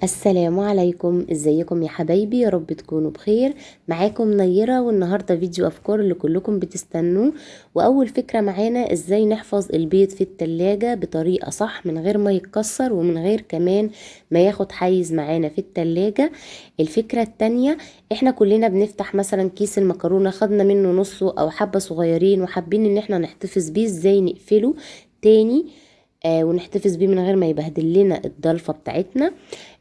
السلام عليكم، ازيكم يا حبايبي؟ يا رب تكونوا بخير. معاكم نيرة، والنهاردة فيديو افكار اللي كلكم بتستنوه. واول فكرة معانا ازاي نحفظ البيض في التلاجة بطريقة صح من غير ما يتكسر ومن غير كمان ما ياخد حيز معانا في التلاجة. الفكرة التانية، احنا كلنا بنفتح مثلا كيس المكرونة، خدنا منه نصه او حبة صغيرين وحابين ان احنا نحتفظ بيه، ازاي نقفله تاني ونحتفظ بيه من غير ما يبهدل لنا الضلفة بتاعتنا.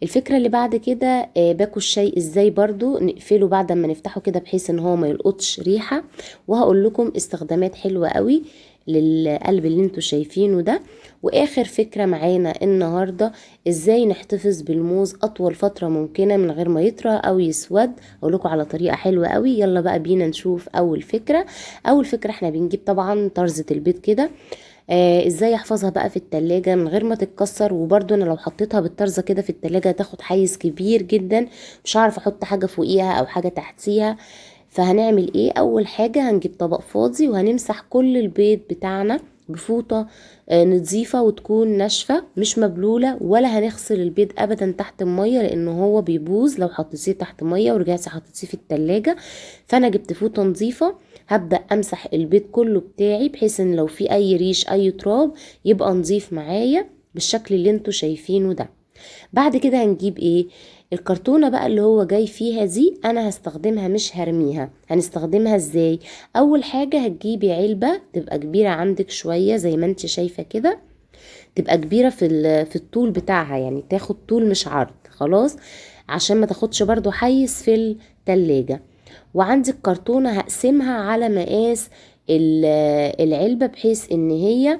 الفكرة اللي بعد كده باكو الشاي ازاي برضو نقفله بعد ما نفتحه كده بحيث ان هو ما يلقطش ريحة. وهقول لكم استخدامات حلوة قوي للقلب اللي انتوا شايفينه ده. واخر فكرة معانا النهاردة، ازاي نحتفظ بالموز اطول فترة ممكنة من غير ما يطرى او يسود. اقول لكم على طريقة حلوة قوي. يلا بقى بينا نشوف اول فكرة. اول فكرة، احنا بنجيب طبعا طرزة البيض كده. ازاي احفظها بقى في التلاجة من غير ما تتكسر؟ وبرضو انا لو حطيتها بالطرزة كده في التلاجة تاخد حيز كبير جدا، مش هعرف احط حاجة فوقيها او حاجة تحتيها. فهنعمل ايه؟ اول حاجة هنجيب طبق فاضي وهنمسح كل البيض بتاعنا بفوطة نظيفة وتكون ناشفة مش مبلولة، ولا هنغسل البيض ابدا تحت المية لانه هو بيبوظ لو حطيتيه تحت مية ورجعتي حطيتيه في التلاجة. فانا جبت فوطة نظيفة، هبدأ امسح البيض كله بتاعي بحيث ان لو في اي ريش اي تراب يبقى نظيف معايا بالشكل اللي انتوا شايفينه ده. بعد كده هنجيب ايه؟ الكرتونة بقى اللي هو جاي فيها دي انا هستخدمها مش هرميها. هنستخدمها ازاي؟ اول حاجة هتجيبي علبة تبقى كبيرة عندك شوية زي ما انت شايفة كده، تبقى كبيرة في الطول بتاعها، يعني تاخد طول مش عرض، خلاص، عشان ما تاخدش برضو حيز في التلاجة. وعندي الكرتونة هقسمها على مقاس العلبة بحيث ان هي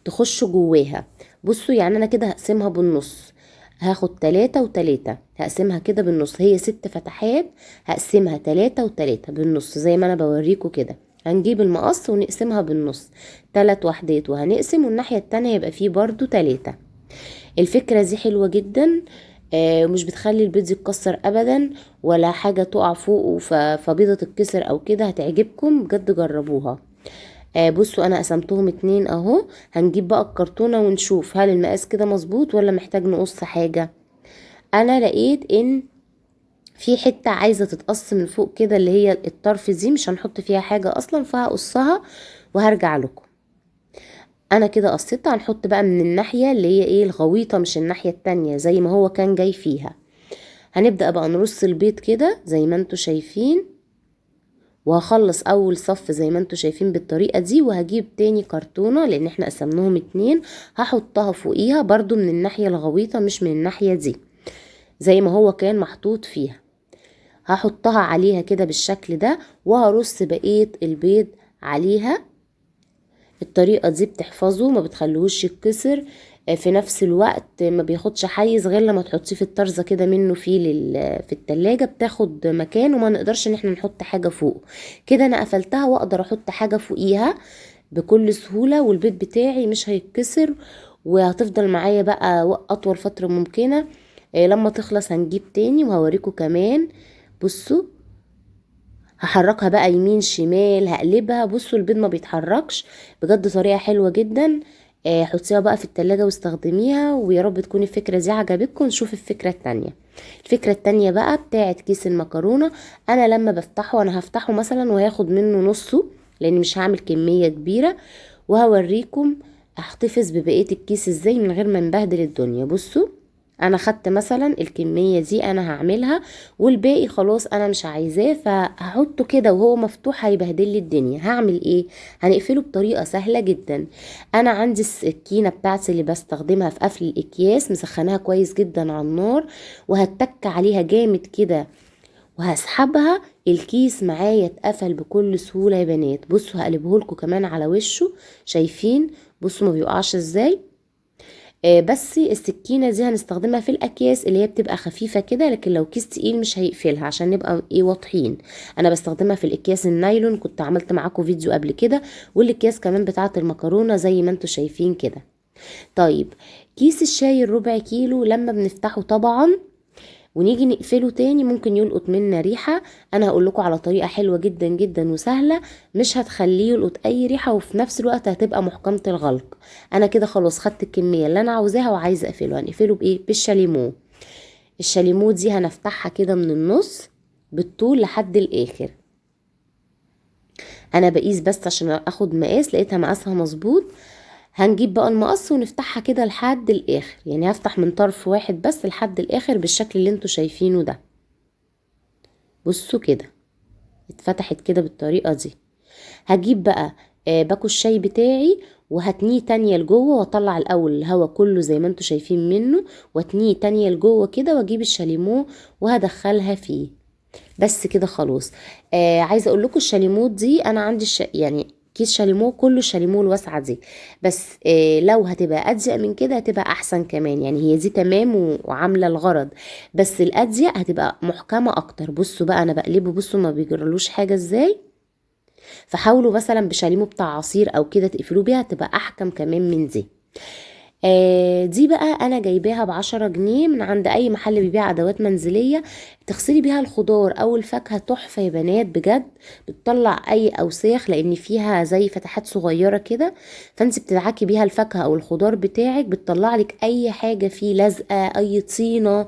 تخش جواها. بصوا يعني انا كده هقسمها بالنص، هاخد 3 و3، هقسمها كده بالنص، هي 6 فتحات، هقسمها 3 و3 بالنص زي ما انا بوريكم كده. هنجيب المقص ونقسمها بالنص 3 وحدات، وهنقسم والناحية التانية يبقى فيه برضو 3. الفكرة دي حلوة جدا، مش بتخلي البيض يتكسر ابدا ولا حاجة تقع فوقه فبيضة تتكسر او كده. هتعجبكم بجد، جربوها. بصوا انا قسمتهم 2 اهو. هنجيب بقى الكرتونة ونشوف هل المقاس كده مظبوط ولا محتاج نقص حاجة. انا لقيت ان في حتة عايزة تتقص من فوق كده، اللي هي الطرف دي مش هنحط فيها حاجة اصلا، فهقصها وهرجع لكم. انا كده قصيتها. هنحط بقى من الناحية اللي هي ايه الغويطة، مش الناحية التانية زي ما هو كان جاي فيها. هنبدأ بقى نرص البيض كده زي ما انتوا شايفين، وهخلص اول صف زي ما انتوا شايفين بالطريقة دي، وهجيب تاني كرتونة لان احنا قسمناهم 2، هحطها فوقيها برضو من الناحية الغويطة مش من الناحية دي زي ما هو كان محطوط فيها. هحطها عليها كده بالشكل ده، وهرص بقية البيض عليها. الطريقة دي بتحفظه، ما بتخلوش يتكسر، في نفس الوقت ما بياخدش حيز غير لما تحطيه في الطرزة كده منه في التلاجة، بتاخد مكان وما نقدرش ان احنا نحط حاجة فوق. كده انا قفلتها واقدر احط حاجة فوقيها بكل سهولة، والبيض بتاعي مش هيتكسر وهتفضل معايا بقى اطول فترة ممكنة. لما تخلص هنجيب تاني وهوريكم كمان. بصوا هحركها بقى يمين شمال، هقلبها. بصوا البيض ما بيتحركش، بجد طريقة حلوة جدا. حطيها بقى في التلاجة واستخدميها، ويا رب تكون الفكرة دي عجبتكم. نشوف الفكرة التانية. الفكرة التانية بقى بتاعت كيس المكرونة. انا لما بفتحه انا هفتحه مثلا وهاخد منه نصه لان مش هعمل كمية كبيرة، وهوريكم احتفظ ببقية الكيس ازاي من غير ما نبهدل الدنيا. بصوا انا خدت مثلا الكمية دي انا هعملها، والباقي خلاص انا مش عايزاه فهحطه كده وهو مفتوح هيبهدل لي الدنيا. هعمل ايه؟ هنقفله بطريقة سهلة جدا. انا عندي السكينة بتاعتي اللي بستخدمها في قفل الاكياس، مسخناها كويس جدا على النار، وهتك عليها جامد كده وهسحبها. الكيس معايا اتقفل بكل سهولة يا بنات. بصوا هقلبه لكم كمان على وشه، شايفين؟ بصوا ما بيقعش ازاي. بس السكينة دي هنستخدمها في الأكياس اللي هي بتبقى خفيفة كده، لكن لو كيس تقيل مش هيقفلها عشان نبقى ايه واضحين. أنا بستخدمها في الأكياس النايلون، كنت عملت معاكم فيديو قبل كده، والأكياس كمان بتاعة المكرونة زي ما انتوا شايفين كده. طيب كيس الشاي الربع كيلو لما بنفتحه طبعا ونيجي نقفله تاني ممكن يلقط منا ريحة. انا هقول لكم على طريقة حلوة جدا جدا وسهلة مش هتخليه يلقط اي ريحة، وفي نفس الوقت هتبقى محكمة الغلق. انا كده خلاص خدت الكمية اللي انا عاوزاها وعايزة اقفله. هنقفله بايه؟ بالشاليمو. الشاليمو دي هنفتحها كده من النص بالطول لحد الاخر. انا بقيس بس عشان اخد مقاس، لقيتها مقاسها مظبوط. هنجيب بقى المقص ونفتحها كده لحد الاخر، يعني هفتح من طرف واحد بس لحد الاخر بالشكل اللي انتوا شايفينه ده. بصوا كده اتفتحت كده بالطريقة دي. هجيب بقى باكو الشاي بتاعي وهتنيه تانية لجوه، واطلع الاول الهواء كله زي ما انتوا شايفين منه، واتنيه تانية لجوه كده، واجيب الشاليمو وهدخلها فيه. بس كده خلاص. عايزه اقول لكم الشاليمو دي انا عندي يعني كيس شاليمو كله الشاليمو الواسعه دي، بس لو هتبقى اضيق من كده هتبقى احسن كمان. يعني هي دي تمام وعامله الغرض، بس الاضيق هتبقى محكمه اكتر. بصوا بقى انا بقلبه، بصوا ما بيجرلوش حاجه ازاي. فحاولوا مثلا بشاليمو بتاع عصير او كده تقفلوه بيها، تبقى احكم كمان من دي. دي بقى انا جايباها ب10 جنيه من عند اي محل بيبيع ادوات منزلية. تغسلي بيها الخضار او الفاكهة، تحفة يا بنات بجد. بتطلع اي اوساخ لان فيها زي فتحات صغيرة كده، فانت بتدعكي بيها الفاكهة او الخضار بتاعك، بتطلع لك اي حاجة فيه لازقة، اي طينة.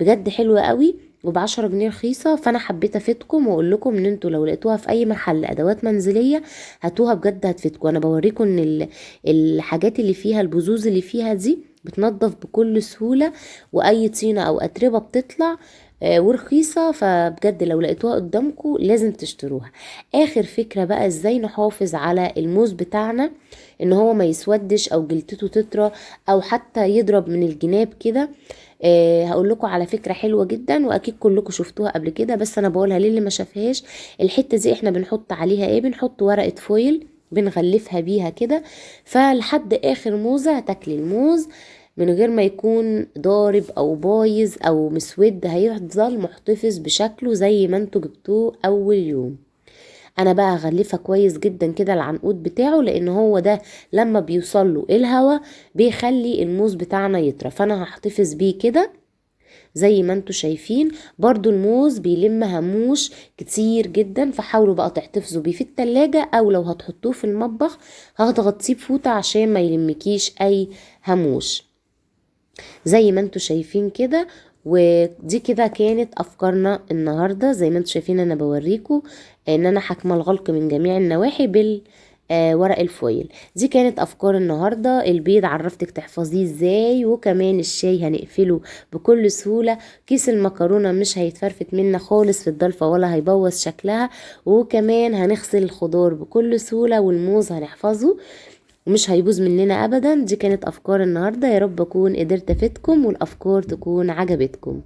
بجد حلوة قوي وب10 جنيه رخيصة. فانا حبيت افيدكم واقول لكم ان انتوا لو لقيتوها في اي محل ادوات منزلية هاتوها، بجد هتفيدكم. انا بوريكم ان الحاجات اللي فيها البذوذ اللي فيها دي بتنظف بكل سهولة، واي طينة او اتربة بتطلع ورخيصة. فبجد لو لقيتوها قدامكم لازم تشتروها. اخر فكرة بقى ازاي نحافظ على الموز بتاعنا ان هو ما يسودش او جلدته تطرى او حتى يضرب من الجناب كده. هقول لكم على فكرة حلوة جدا، واكيد كلكم شفتوها قبل كده، بس انا بقولها للي ما شافهاش. الحتة دي احنا بنحط عليها ايه؟ بنحط ورقة فويل بنغلفها بيها كده، فلحد اخر موزة هتاكلي الموز من غير ما يكون ضارب او بايظ او مسود، هيفضل محتفظ بشكله زي ما انتوا جبتوه اول يوم. انا بقى هغلفها كويس جدا كده العنقود بتاعه، لان هو ده لما بيوصل له الهواء بيخلي الموز بتاعنا يطرى. فانا هحتفظ بيه كده زي ما انتوا شايفين. برضو الموز بيلم هموش كتير جدا، فحاولوا بقى تحتفظوا بيه في التلاجة، او لو هتحطوه في المطبخ هتغطيه بفوطة عشان ما يلمكيش اي هموش زي ما انتوا شايفين كده. ودي كده كانت افكارنا النهاردة. زي ما انتوا شايفين انا بوريكم ان انا حاكمه الغلق من جميع النواحي ورق الفويل. دي كانت افكار النهارده. البيض عرفتك تحفظيه ازاي، وكمان الشاي هنقفله بكل سهوله. كيس المكرونه مش هيتفرفت منا خالص في الضلفه ولا هيبوظ شكلها، وكمان هنغسل الخضار بكل سهوله، والموز هنحفظه ومش هيبوظ مننا ابدا. دي كانت افكار النهارده، يا رب اكون قدرت افيدكم والافكار تكون عجبتكم.